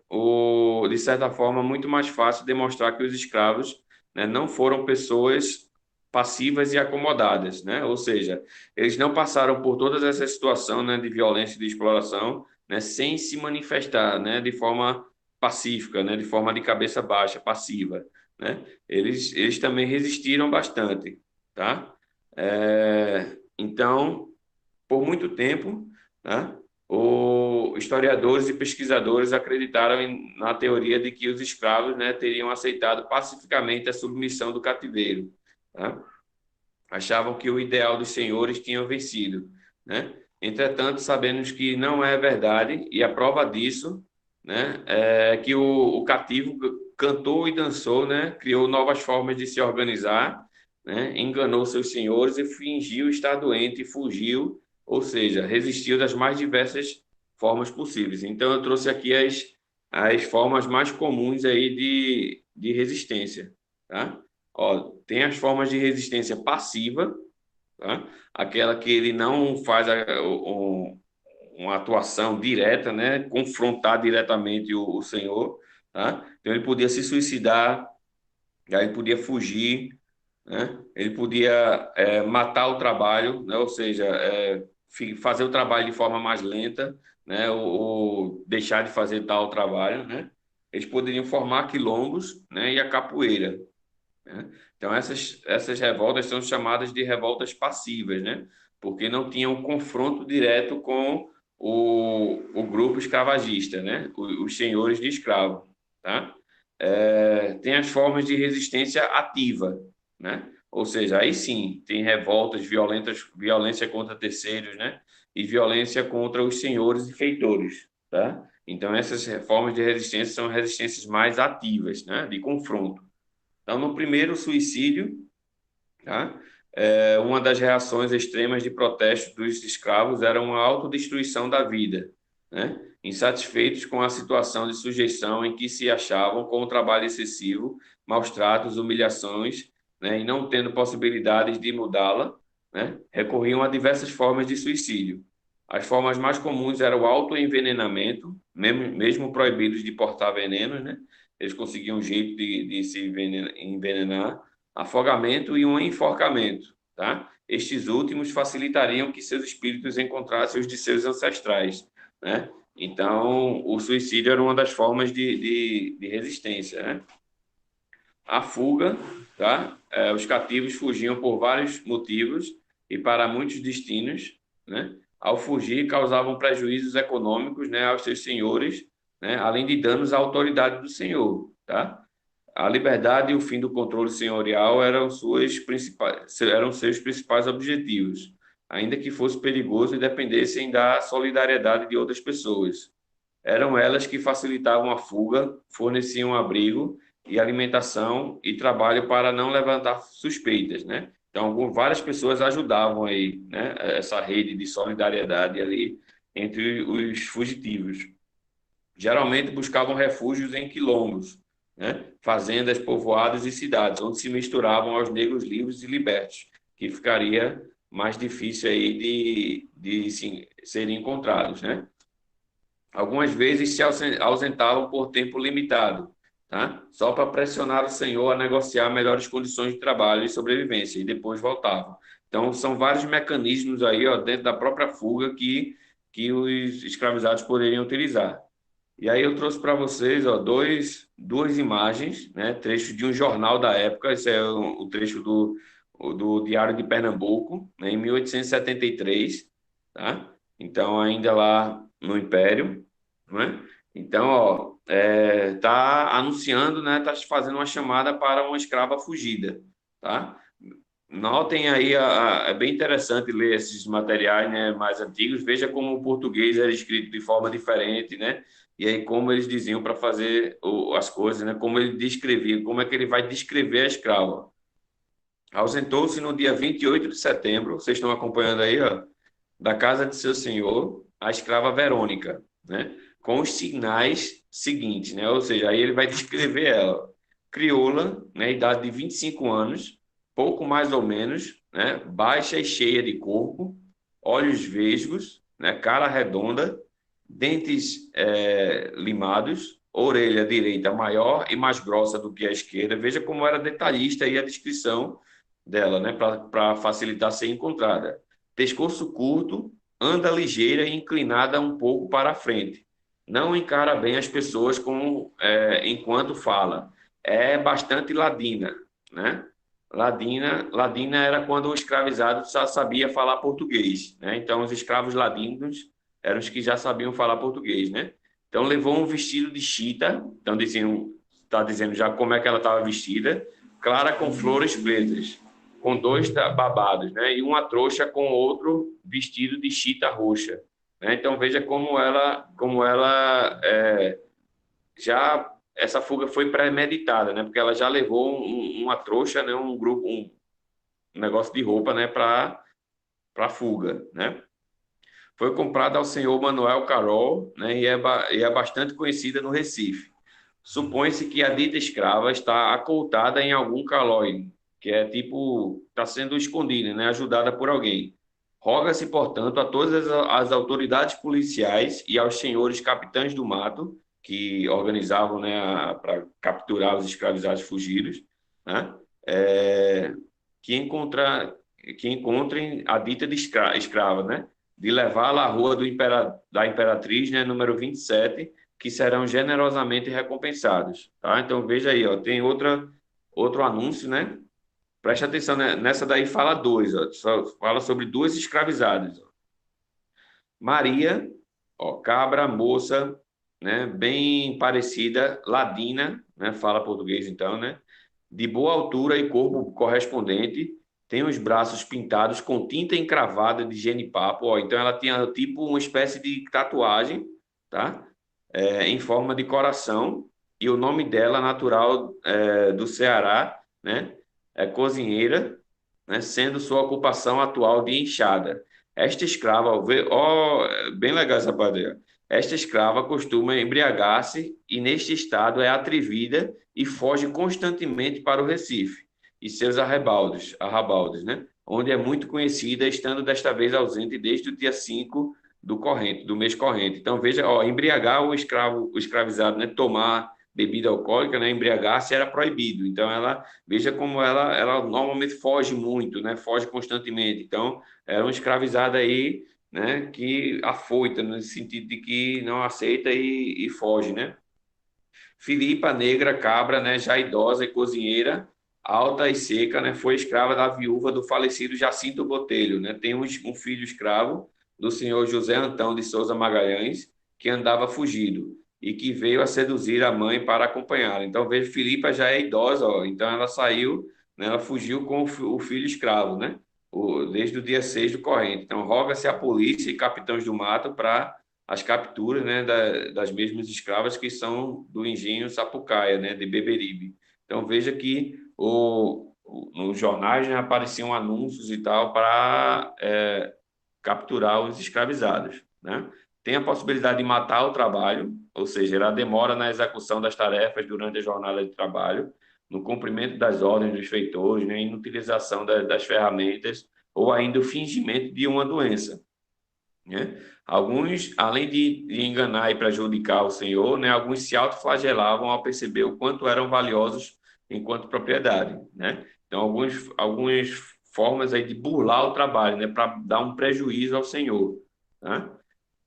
de certa forma, muito mais fácil demonstrar que os escravos, né, não foram pessoas passivas e acomodadas, né? Ou seja, eles não passaram por todas essas situações, né, de violência e de exploração, né, sem se manifestar, né, de forma pacífica, né? De forma de cabeça baixa, passiva, né? Eles também resistiram bastante, tá? Então, por muito tempo, né? Historiadores e pesquisadores acreditaram na teoria de que os escravos, né, teriam aceitado pacificamente a submissão do cativeiro, tá? Achavam que o ideal dos senhores tinha vencido, né? Entretanto, sabemos que não é verdade, e a prova disso, né, é que o cativo cantou e dançou, né, criou novas formas de se organizar, né, enganou seus senhores e fingiu estar doente e fugiu, ou seja, resistiu das mais diversas formas possíveis. Então, eu trouxe aqui as formas mais comuns aí de resistência, tá? Ó, tem as formas de resistência passiva, tá? Aquela que ele não faz uma atuação direta, né? Confrontar diretamente o senhor, tá? Então ele podia se suicidar, aí ele podia fugir, né? Ele podia matar o trabalho, né? Ou seja, fazer o trabalho de forma mais lenta, né? Ou deixar de fazer tal trabalho, né? Eles poderiam formar quilombos, né? E a capoeira, né? Então, essas revoltas são chamadas de revoltas passivas, né? Porque não tinham confronto direto com o grupo escravagista, né? Os senhores de escravo, tá? Tem as formas de resistência ativa, né? Ou seja, aí sim, tem revoltas violentas, violência contra terceiros, né? E violência contra os senhores e feitores, tá? Então, essas formas de resistência são resistências mais ativas, né? De confronto. Então, no primeiro suicídio, tá? Uma das reações extremas de protesto dos escravos era uma autodestruição da vida, né? Insatisfeitos com a situação de sujeição em que se achavam, com o trabalho excessivo, maus tratos, humilhações, né? E não tendo possibilidades de mudá-la, né? Recorriam a diversas formas de suicídio. As formas mais comuns eram o autoenvenenamento, mesmo proibidos de portar veneno, né? Eles conseguiam um jeito de se envenenar, afogamento e um enforcamento, tá? Estes últimos facilitariam que seus espíritos encontrassem os de seus ancestrais, né? Então, o suicídio era uma das formas de resistência, né? A fuga, tá? Os cativos fugiam por vários motivos e para muitos destinos, né? Ao fugir, causavam prejuízos econômicos, né, aos seus senhores, né? Além de danos à autoridade do senhor, tá? A liberdade e o fim do controle senhorial eram seus principais objetivos, ainda que fosse perigoso e dependessem da solidariedade de outras pessoas. Eram elas que facilitavam a fuga, forneciam abrigo e alimentação e trabalho para não levantar suspeitas, né? Então, várias pessoas ajudavam aí, né? Essa rede de solidariedade ali entre os fugitivos. Geralmente buscavam refúgios em quilombos, né? Fazendas, povoados e cidades, onde se misturavam aos negros livres e libertos, que ficaria mais difícil aí de sim, serem encontrados, né? Algumas vezes se ausentavam por tempo limitado, tá? Só para pressionar o senhor a negociar melhores condições de trabalho e sobrevivência, e depois voltavam. Então, são vários mecanismos aí, ó, dentro da própria fuga que os escravizados poderiam utilizar. E aí eu trouxe para vocês, ó, duas imagens, né, trecho de um jornal da época. Esse é o trecho do Diário de Pernambuco, né, em 1873, tá? Então, ainda lá no Império, né? Então, ó, tá anunciando, né, tá fazendo uma chamada para uma escrava fugida, tá? Notem aí, é bem interessante ler esses materiais, né, mais antigos. Veja como o português era escrito de forma diferente, né? E aí como eles diziam para fazer as coisas, né? Como ele descrevia, como é que ele vai descrever a escrava. Ausentou-se no dia 28 de setembro, vocês estão acompanhando aí, ó, da casa de seu senhor, a escrava Verônica, né? Com os sinais seguintes, né? Ou seja, aí ele vai descrever ela. Crioula, né? Idade de 25 anos, pouco mais ou menos, né? Baixa e cheia de corpo, olhos vesgos, né? Cara redonda, dentes limados, orelha direita maior e mais grossa do que a esquerda. Veja como era detalhista aí a descrição dela, né? Para facilitar ser encontrada. Pescoço curto, anda ligeira e inclinada um pouco para a frente. não encara bem as pessoas enquanto fala. É bastante ladina, né? Ladina era quando o escravizado só sabia falar português, né? Então, os escravos ladinos eram os que já sabiam falar português, né? Então, levou um vestido de chita, então está dizendo já como é que ela estava vestida, clara com flores pretas, com dois babados, né? E uma trouxa com outro vestido de chita roxa, né? Então, veja como ela já essa fuga foi premeditada, né? Porque ela já levou uma trouxa, né? Um negócio de roupa, né? Para fuga, né? Foi comprada ao senhor Manuel Carol, né? E é bastante conhecida no Recife. Supõe-se que a dita escrava está acoltada em algum calói, que é tipo está sendo escondida, né? Ajudada por alguém. Roga-se, portanto, a todas as autoridades policiais e aos senhores capitães do mato, que organizavam, né, para capturar os escravizados fugidos, né, é, que, encontra, que encontrem a dita de escrava, né, de levá-la à rua da Imperatriz, né, número 27, que serão generosamente recompensados. Tá? Então, veja aí, ó, tem outro anúncio, né? Preste atenção, né? Nessa daí fala dois, ó, só fala sobre duas escravizadas. Ó. Maria, ó, cabra, moça, né? Bem parecida, ladina, né? Fala português então, né? De boa altura e corpo correspondente, tem os braços pintados com tinta encravada de genipapo, ó. Então ela tinha tipo uma espécie de tatuagem, tá? Em forma de coração, e o nome dela, natural do Ceará, né? É cozinheira, né, sendo sua ocupação atual de enxada. Esta escrava, bem legal essa parte aí. Esta escrava costuma embriagar-se e, neste estado, é atrevida e foge constantemente para o Recife e seus arrabaldes, né? Onde é muito conhecida, estando desta vez ausente desde o dia 5 do mês corrente. Então, veja, ó, embriagar o escravizado, né? Tomar bebida alcoólica, né? Embriagar-se era proibido. Então, veja como ela normalmente foge muito, né? Foge constantemente. Então, era uma escravizada aí, né? Que afoita, no sentido de que não aceita e foge, né? Filipa, negra, cabra, né? Já idosa e cozinheira, alta e seca, né? Foi escrava da viúva do falecido Jacinto Botelho, né? Tem um filho escravo do senhor José Antão de Souza Magalhães, que andava fugido e que veio a seduzir a mãe para acompanhá-la. Então, veja, Filipa já é idosa, ó, então ela saiu, né, ela fugiu com o filho escravo, né, desde o dia 6 do corrente. Então, roga-se à polícia e capitães do mato para as capturas, né, das mesmas escravas que são do engenho Sapucaia, né, de Beberibe. Então, veja que nos jornais, né, apareciam anúncios e tal para capturar os escravizados, né? Tem a possibilidade de matar o trabalho, ou seja, ela demora na execução das tarefas durante a jornada de trabalho, no cumprimento das ordens dos feitores, né, inutilização das ferramentas ou ainda o fingimento de uma doença, né? Alguns, além de enganar e prejudicar o senhor, né, alguns se autoflagelavam ao perceber o quanto eram valiosos enquanto propriedade, né? Então, algumas formas aí de burlar o trabalho, né, para dar um prejuízo ao senhor, né?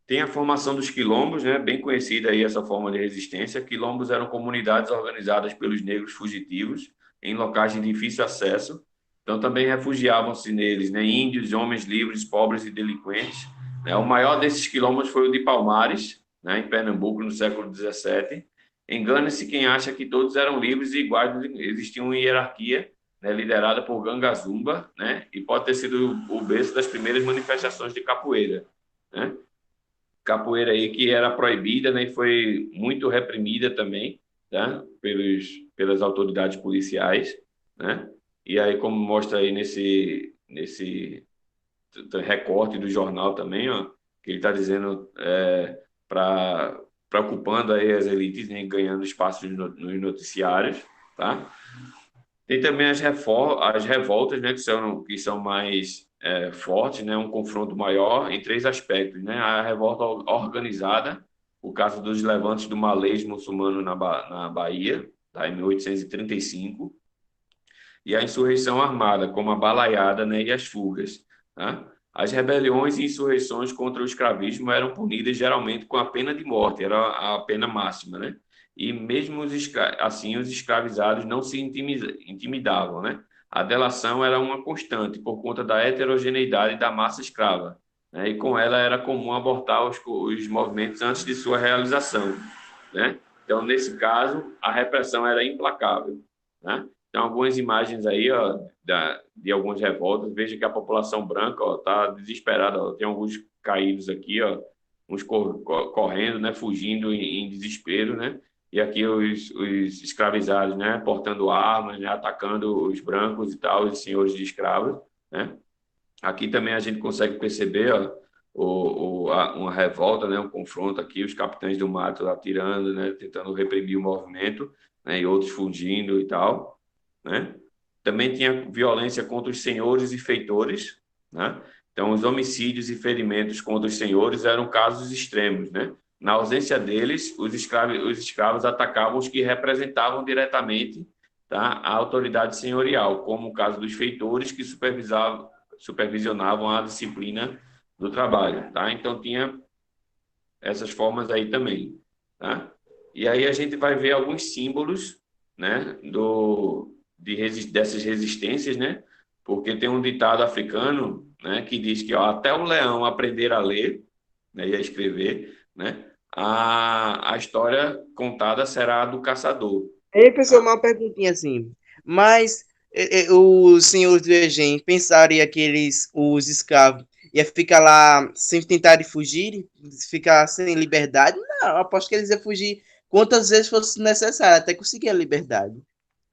Tem a formação dos quilombos, né, bem conhecida aí essa forma de resistência. Quilombos eram comunidades organizadas pelos negros fugitivos em locais de difícil acesso. Então, também refugiavam-se neles, né, índios, homens livres, pobres e delinquentes, né? O maior desses quilombos foi o de Palmares, né, em Pernambuco, no século XVII. Engane-se quem acha que todos eram livres e iguais, existia uma hierarquia, né, liderada por Gangazumba, né, e pode ter sido o berço das primeiras manifestações de capoeira, né? Capoeira aí que era proibida, né, e foi muito reprimida também, tá? Pelas autoridades policiais, né? E aí, como mostra aí nesse recorte do jornal também, ó, que ele está dizendo para preocupando aí as elites, né, ganhando espaço nos noticiários, tá? Tem também as revoltas, né, que são mais fortes, né, um confronto maior em três aspectos, né? A revolta organizada, o caso dos levantes do malês muçulmano na Bahia, tá, em 1835, e a insurreição armada, como a balaiada, né, e as fugas, tá? As rebeliões e insurreições contra o escravismo eram punidas geralmente com a pena de morte, era a pena máxima, né? E mesmo assim os escravizados não se intimidavam, né? A delação era uma constante por conta da heterogeneidade da massa escrava, né? E com ela era comum abortar os movimentos antes de sua realização, né? Então, nesse caso, a repressão era implacável, né? Tem algumas imagens aí, ó, de algumas revoltas. Veja que a população branca, ó, tá desesperada, ó. Tem alguns caídos aqui, ó, uns correndo, né, fugindo em desespero, né? E aqui os escravizados, né, portando armas, né, atacando os brancos e tal, os senhores de escravos, né? Aqui também a gente consegue perceber, ó, uma revolta, né, um confronto aqui, os capitães do mato atirando, né, tentando reprimir o movimento, né, e outros fugindo e tal, né? Também tinha violência contra os senhores e feitores, né? Então, os homicídios e ferimentos contra os senhores eram casos extremos, né? Na ausência deles, os escravos atacavam os que representavam diretamente, tá, a autoridade senhorial, como o caso dos feitores que supervisionavam a disciplina do trabalho, tá? Então tinha essas formas aí também, tá? E aí a gente vai ver alguns símbolos, né, dessas resistências, né? Porque tem um ditado africano, né, que diz que ó, até o leão aprender a ler, né, e a escrever, né, a história contada será a do caçador, Ei, pessoal, tá? uma perguntinha assim. Mas os senhores do Egem pensaria que os escravos, ia ficar lá sem tentar fugir, ficar sem liberdade? Não, aposto que eles iam fugir quantas vezes fosse necessário, até conseguir a liberdade.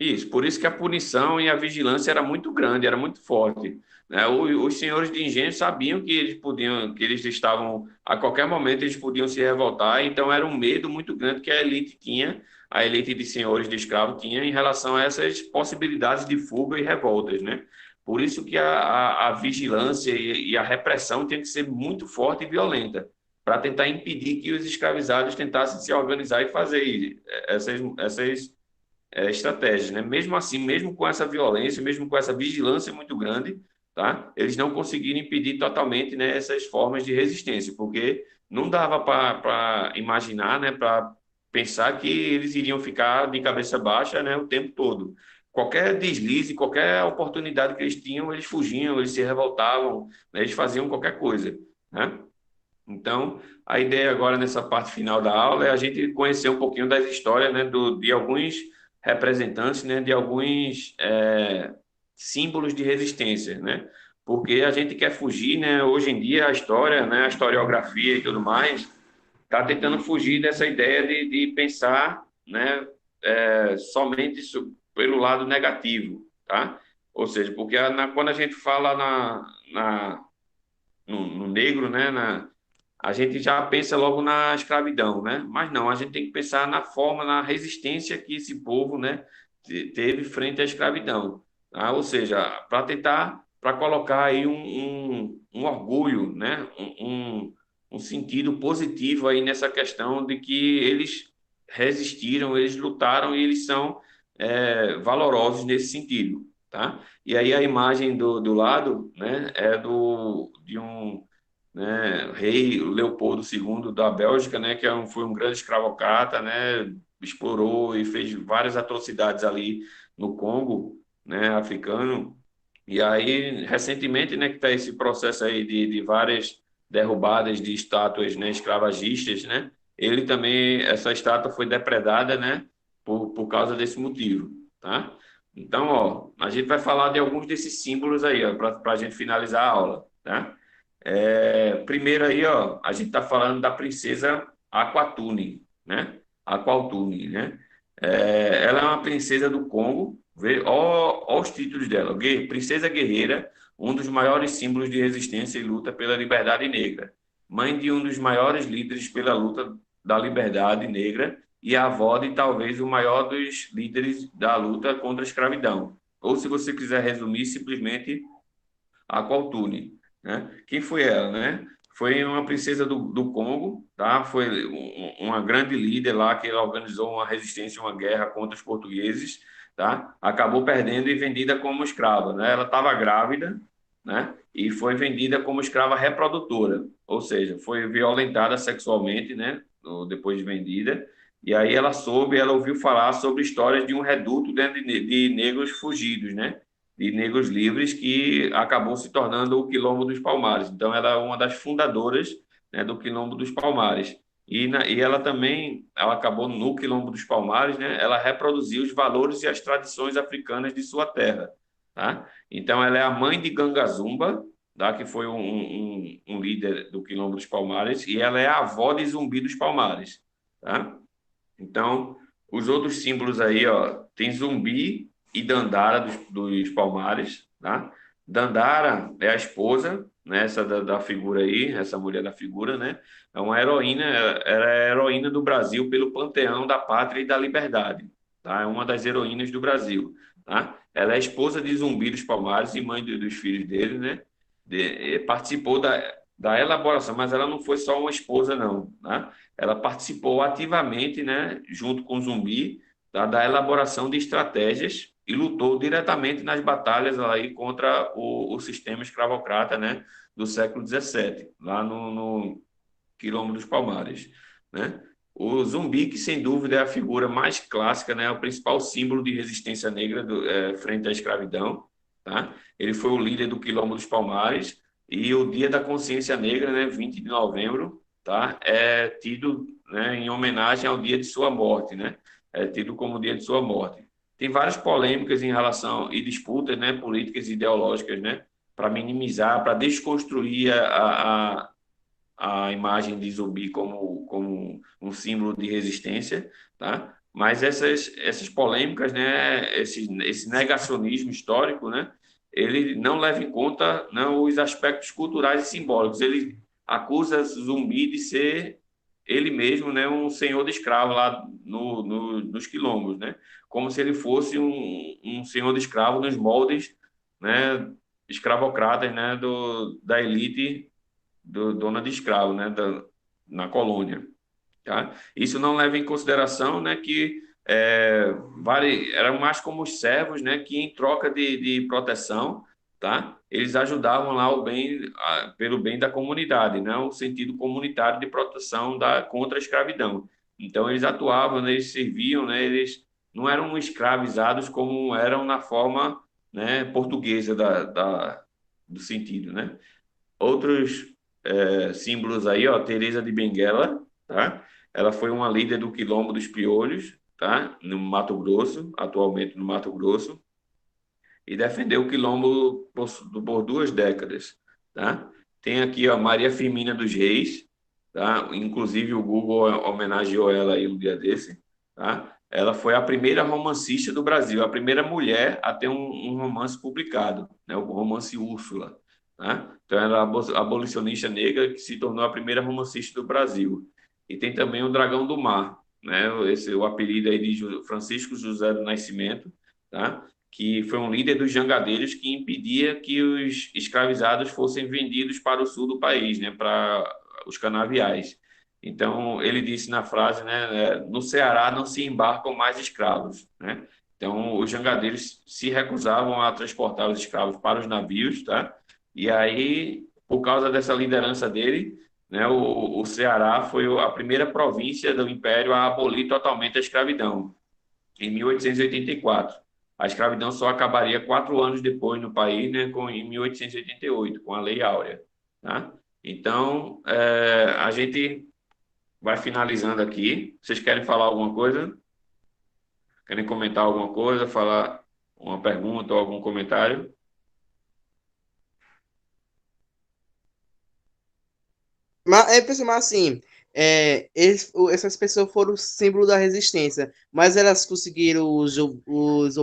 Isso, por isso que a punição e a vigilância era muito grande, era muito forte, né? Os senhores de engenho sabiam que eles podiam, que eles estavam, a qualquer momento eles podiam se revoltar, então era um medo muito grande que a elite tinha, a elite de senhores de escravos tinha em relação a essas possibilidades de fuga e revoltas, né? Por isso que a vigilância e a repressão tinha que ser muito forte e violenta, para tentar impedir que os escravizados tentassem se organizar e fazer essas estratégias, né? Mesmo assim, mesmo com essa violência, mesmo com essa vigilância muito grande, tá? Eles não conseguiram impedir totalmente, né, essas formas de resistência, porque não dava para imaginar, né, para pensar que eles iriam ficar de cabeça baixa, né, o tempo todo. Qualquer deslize, qualquer oportunidade que eles tinham, eles fugiam, eles se revoltavam, né, eles faziam qualquer coisa, né? Então, a ideia agora nessa parte final da aula é a gente conhecer um pouquinho das histórias, né, de alguns representantes, né, de alguns símbolos de resistência, né? Porque a gente quer fugir, né? Hoje em dia a história, né, a historiografia e tudo mais está tentando fugir dessa ideia de pensar, né, somente pelo lado negativo, tá? Ou seja, porque quando a gente fala no negro, né, a gente já pensa logo na escravidão, né? Mas não, a gente tem que pensar na forma, na resistência que esse povo, né, teve frente à escravidão, tá? Ou seja, para tentar, para colocar aí um orgulho, né, um sentido positivo aí nessa questão de que eles resistiram, eles lutaram e eles são valorosos nesse sentido, tá? E aí a imagem do lado, né, é de um, né, rei Leopoldo II da Bélgica, né, que foi um grande escravocrata, né, explorou e fez várias atrocidades ali no Congo, né, africano. E aí, recentemente, né, que está esse processo aí de várias derrubadas de estátuas, né, escravagistas, né, ele também, essa estátua foi depredada, né, por causa desse motivo, tá? Então, ó, a gente vai falar de alguns desses símbolos aí, ó, para a gente finalizar a aula, tá? Primeiro aí, ó, a gente está falando da princesa Aquatune, né? Aquatune, né? Ela é uma princesa do Congo. Vê, ó os títulos dela: Princesa Guerreira, um dos maiores símbolos de resistência e luta pela liberdade negra, mãe de um dos maiores líderes pela luta da liberdade negra e avó de talvez o maior dos líderes da luta contra a escravidão. Ou, se você quiser resumir, simplesmente Aqualtune, né? Quem foi ela, né? Foi uma princesa do Congo, tá? Foi uma grande líder lá que ela organizou uma resistência, uma guerra contra os portugueses, tá? Acabou perdendo e vendida como escrava, né? Ela estava grávida, né? E foi vendida como escrava reprodutora, ou seja, foi violentada sexualmente, né? Depois de vendida. E aí ela ouviu falar sobre histórias de um reduto, né, de negros fugidos, né? De negros livres que acabou se tornando o Quilombo dos Palmares. Então, ela é uma das fundadoras, né, do Quilombo dos Palmares. E ela também, ela acabou no Quilombo dos Palmares, né? Ela reproduziu os valores e as tradições africanas de sua terra, tá? Então, ela é a mãe de Gangazumba, tá? Que foi um líder do Quilombo dos Palmares, e ela é a avó de Zumbi dos Palmares, tá? Então, os outros símbolos aí, ó, tem Zumbi e Dandara dos Palmares, tá? Dandara é a esposa, né, essa da figura aí, essa mulher da figura, né? É uma heroína, ela é a heroína do Brasil pelo Panteão da Pátria e da Liberdade, tá? É uma das heroínas do Brasil, tá? Ela é esposa de Zumbi dos Palmares e mãe dos filhos dele, né? Participou da elaboração, mas ela não foi só uma esposa, não, tá? Ela participou ativamente, né, junto com o Zumbi, da elaboração de estratégias e lutou diretamente nas batalhas aí contra o sistema escravocrata, né, do século XVII, lá no Quilombo dos Palmares, né? O Zumbi, que sem dúvida é a figura mais clássica, né, é o principal símbolo de resistência negra frente à escravidão, tá? Ele foi o líder do Quilombo dos Palmares e o Dia da Consciência Negra, né, 20 de novembro, tá? É tido, né, em homenagem ao dia de sua morte, né? É tido como o dia de sua morte. Tem várias polêmicas em relação e disputas, né, políticas e ideológicas, né, para minimizar, para desconstruir a imagem de Zumbi como um símbolo de resistência, tá? Mas essas polêmicas, né, esse negacionismo histórico, né, ele não leva em conta, não, os aspectos culturais e simbólicos. Ele acusa Zumbi de ser ele mesmo, né, um senhor de escravo lá nos quilombos, né, como se ele fosse um senhor de escravo nos moldes, né, escravocratas, né, da elite dona de escravo, né, na colônia, tá? Isso não leva em consideração, né, que eram mais como os servos, né, que em troca de proteção, tá? Eles ajudavam lá pelo bem da comunidade, né, o sentido comunitário de proteção contra a escravidão. Então eles atuavam, né, eles serviam, né, eles não eram escravizados como eram na forma, né, portuguesa do sentido, né? Outros símbolos aí, ó, Teresa de Benguela, tá? Ela foi uma líder do Quilombo dos Piolhos, tá? No Mato Grosso, atualmente no Mato Grosso, e defendeu o Quilombo por 2 décadas, tá? Tem aqui, ó, Maria Firmina dos Reis, tá? Inclusive o Google homenageou ela aí um dia desse, tá? Ela foi a primeira romancista do Brasil, a primeira mulher a ter um romance publicado, né? O romance Úrsula, tá? Então ela é a abolicionista negra que se tornou a primeira romancista do Brasil. E tem também o Dragão do Mar, né? O apelido aí de Francisco José do Nascimento, tá? Que foi um líder dos jangadeiros que impedia que os escravizados fossem vendidos para o sul do país, né, para os canaviais. Então, ele disse na frase, né, no Ceará não se embarcam mais escravos, né? Então, os jangadeiros se recusavam a transportar os escravos para os navios, tá? E aí, por causa dessa liderança dele, né, o Ceará foi a primeira província do Império a abolir totalmente a escravidão, em 1884. A escravidão só acabaria 4 anos depois no país, né, em 1888, com a Lei Áurea. Tá? Então, a gente vai finalizando aqui. Vocês querem falar alguma coisa? Querem comentar alguma coisa? Falar uma pergunta ou algum comentário? Mas assim, essas pessoas foram o símbolo da resistência, mas elas conseguiram os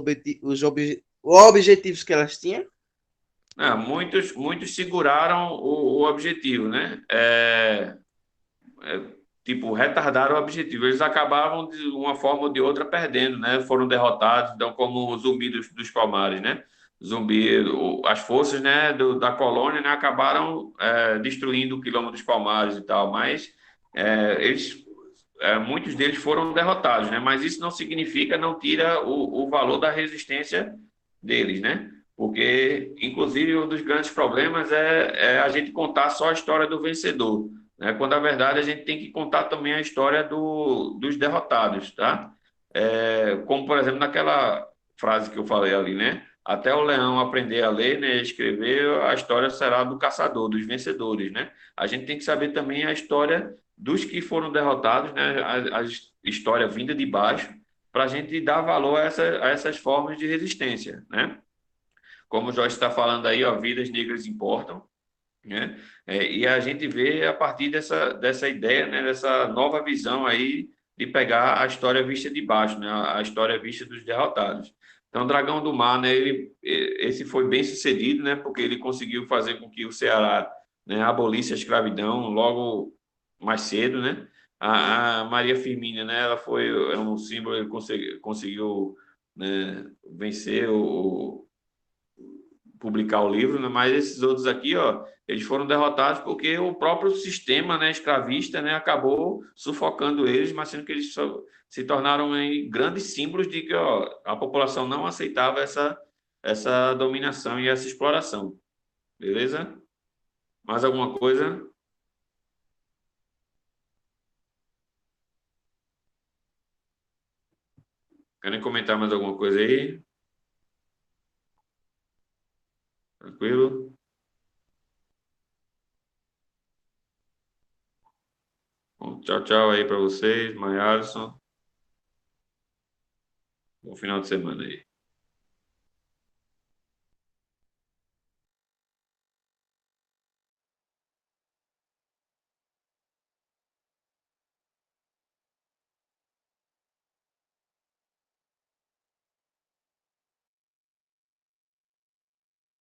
objetivos que elas tinham? Muitos seguraram o objetivo, né? Tipo, retardaram o objetivo. Eles acabavam, de uma forma ou de outra, perdendo, né? Foram derrotados, então, como o Zumbi dos Palmares, né? Zumbi, as forças, né, da colônia, né, acabaram destruindo o Quilombo dos Palmares e tal, mas muitos deles foram derrotados, né? Mas isso não significa, não tira o valor da resistência deles, né? Porque, inclusive, um dos grandes problemas é a gente contar só a história do vencedor, né? Quando, na verdade, a gente tem que contar também a história dos derrotados, tá? Como, por exemplo, naquela frase que eu falei ali, né? Até o leão aprender a ler, né, escrever, a história será do caçador, dos vencedores, né? A gente tem que saber também a história dos que foram derrotados, né? A história vinda de baixo, para a gente dar valor a essas formas de resistência, né? Como o Jorge está falando aí, ó, vidas negras importam, né? E a gente vê a partir dessa ideia, né, dessa nova visão aí de pegar a história vista de baixo, né, a história vista dos derrotados. Então, o Dragão do Mar, né, esse foi bem sucedido, né, porque ele conseguiu fazer com que o Ceará, né, abolisse a escravidão logo mais cedo, né? A Maria Firmina, né, ela foi é um símbolo, ele conseguiu, né, vencer publicar o livro, né? Mas esses outros aqui, ó, eles foram derrotados porque o próprio sistema, né, escravista, né, acabou sufocando eles, mas sendo que eles se tornaram aí, grandes símbolos de que, ó, a população não aceitava essa dominação e essa exploração. Beleza? Mais alguma coisa? Querem comentar mais alguma coisa aí? Tranquilo? Bom, tchau, tchau aí para vocês, Maiarson. Bom final de semana aí.